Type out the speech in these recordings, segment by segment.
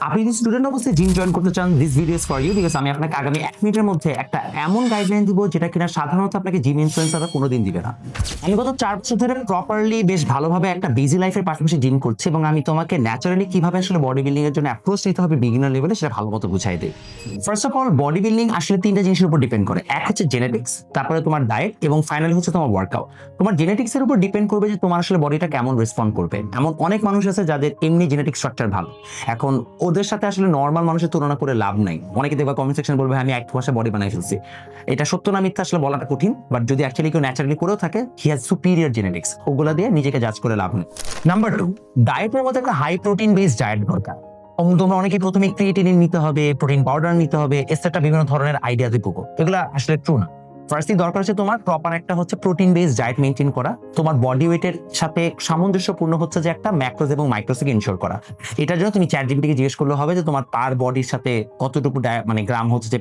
আপনি যদি স্টুডেন্ট অবস্থায় জিম জয়েন করতে চান, this video is for you, because আমি আপনাকে আগামী 1 মিনিটের মধ্যে একটা এমন গাইডলাইন দিব যেটা কিনা সাধারণত আপনাকে জিম ইনফ্লুয়েন্সাররা কোনোদিন দিবে না। আমি গত 4 বছর ধরে প্রপারলি বেশ ভালোভাবে একটা বিজি লাইফের পাশাপাশি জিম করছি, এবং আমি তোমাকে ন্যাচারালি কিভাবে আসলে বডি বিল্ডিং এর জন্য অ্যাপ্রোচ নিতে হবে বিগিনার লেভেলে সেটা ভালো মতো বুঝাই দিই। First of all, body building আসলে 3টা জিনিসের উপর ডিপেন্ড করে। এক হচ্ছে জেনেটিক্স, তারপরে তোমার ডায়েট, এবং ফাইনালি হচ্ছে তোমার ওয়ার্কআউট। তোমার জেনেটিক্স এর উপর ডিপেন্ড করবে যে তোমার আসলে বডিটা কেমন রেসপন্ড করবে। এমন অনেক মানুষ আছে যাদের এমনি জেনেটিক স্ট্রাকচার ভালো, এখন ওদের সাথে আসলে নর্মাল মানুষের তুলনা করে লাভ নাই। অনেকে দেখবা কমেন্ট সেকশন বলবে আমি 1 মাসে বডি বানাই ফেলছি। এটা সত্য না মিথ্যা আসলে বলাটা কঠিন, বাট যদি অ্যাকচুয়ালি কেউ ন্যাচারালি করেও থাকে, হি হ্যাজ সুপিরিয়র জেনেটিক্স, ওগুলা দিয়ে নিজেকে জাজ করে লাভ নেই। নাম্বার 2, ডায়েটের মধ্যে একটা হাই প্রোটিন বেসড ডায়েট দরকার। তোমরা অনেকে প্রথমে ক্রিয়েটিনিন নিতে হবে, প্রোটিন পাউডার নিতে হবে, এক্সেট্রা বিভিন্ন ধরনের আইডিয়া দিব, এগুলা আসলে ট্রু না। ফার্স্টলি দরকার হচ্ছে তোমার প্রপার একটা হচ্ছে প্রোটিন বেসড ডায়েট মেনটেন করা। তোমার বডি ওয়েটের সাথে সামঞ্জস্যপূর্ণ হচ্ছে যে একটা ম্যাক্রোস এবং মাইক্রোসকে ইনশোর করা। এটার জন্য তুমি চ্যাট জিপিটিকে জিজ্ঞেস করলে হবে যে তোমার পার বডির সাথে কতটুকু মানে গ্রাম হচ্ছে যে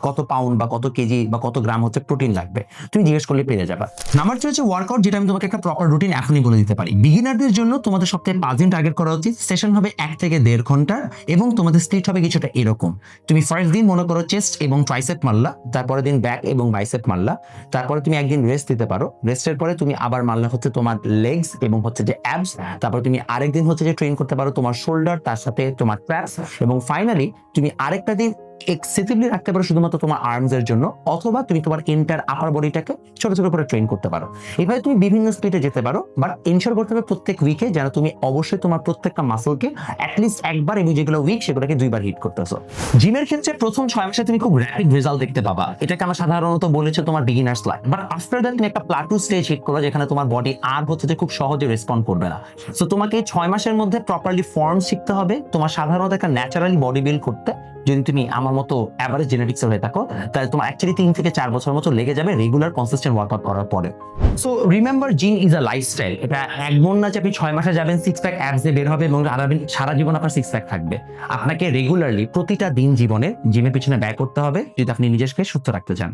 কত পাউন্ড বা কত কেজি বা কত গ্রাম হচ্ছে প্রোটিন লাগবে, তুমি জিজ্ঞেস করলে পেয়ে যাবে। নাম্বার 3 হচ্ছে ওয়ার্কআউট, যেটা আমি তোমাকে একটা প্রপার রুটিন এখনই বলে দিতে পারি। বিগিনারদের জন্য তোমাদের সপ্তাহে 5 দিন টার্গেট করা উচিত। সেশন হবে 1 থেকে 1.5 ঘন্টা, এবং তোমাদের স্প্লিট হবে কিছুটা এরকম। তুমি ফার্স্ট দিন মনে করো চেস্ট এবং ট্রাইসেপ মারলা, তারপরে দিন ব্যাক এবং বাইসেপ মারলা, তারপরে তুমি একদিন রেস্ট দিতে পারো। রেস্টের পরে তুমি আবার মারলে হচ্ছে তোমার লেগস এবং হচ্ছে যে অ্যাবস। তারপর তুমি আরেকদিন হচ্ছে যে ট্রেন করতে পারো তোমার শোল্ডার, তার সাথে তোমার ট্র্যাপস, এবং ফাইনালি তুমি আরেকটা দিন এক্সেসিভলি রাখতে পারো শুধুমাত্র তোমার আর্মস এর জন্য, অথবা তুমি তোমার এন্টার আপার বডিটাকে ছোট ছোট করে ট্রেন করতে পারো। এভাবে তুমি বিভিন্ন স্পিডে যেতে পারো, বাট এনশোর করতে হবে প্রত্যেক উইকে যেন তুমি অবশ্যই তোমার প্রত্যেকটা মাসলকে অ্যাটলিস্ট একবার, এবং যেগুলো উইক সেগুলোকে 2বার হিট করতেছো। জিমের ক্ষেত্রে প্রথম 6 মাসে তুমি খুব র্যাপিড রেজাল্ট দেখতে পাবা, এটাকে আমরা সাধারণত বলেছে তোমার beginners life. But after that তুমি একটা প্লাটু স্টেজ হিট করো, যেখানে তোমার বডি আর হচ্ছে যে খুব সহজে রেসপন্ড করবে না। সো তোমাকে 6 মাসের মধ্যে প্রপারলি ফর্ম শিখতে হবে। তোমার সাধারণত একটা ন্যাচারালি বডি বিল্ড করতে যদি তুমি আমার মতো অ্যাভারেজ জেনেটিক্স হয়ে থাকো, তাহলে তোমার অ্যাকচুয়ালি 3 থেকে 4 বছর মতো লেগে যাবে রেগুলার কনসিস্টেন্ট ওয়ার্কআউট করার পরে। So remember, gym is a lifestyle. এটা এমন না যে আপনি 6 মাসে যাবেন, 6 প্যাক অ্যাবস বের হবে এবং সারা জীবন আপনার 6 প্যাক থাকবে। আপনাকে রেগুলারলি প্রতিটা দিন জীবনে জিমের পিছনে ব্যয় করতে হবে যদি আপনি নিজেকে সুস্থ রাখতে চান।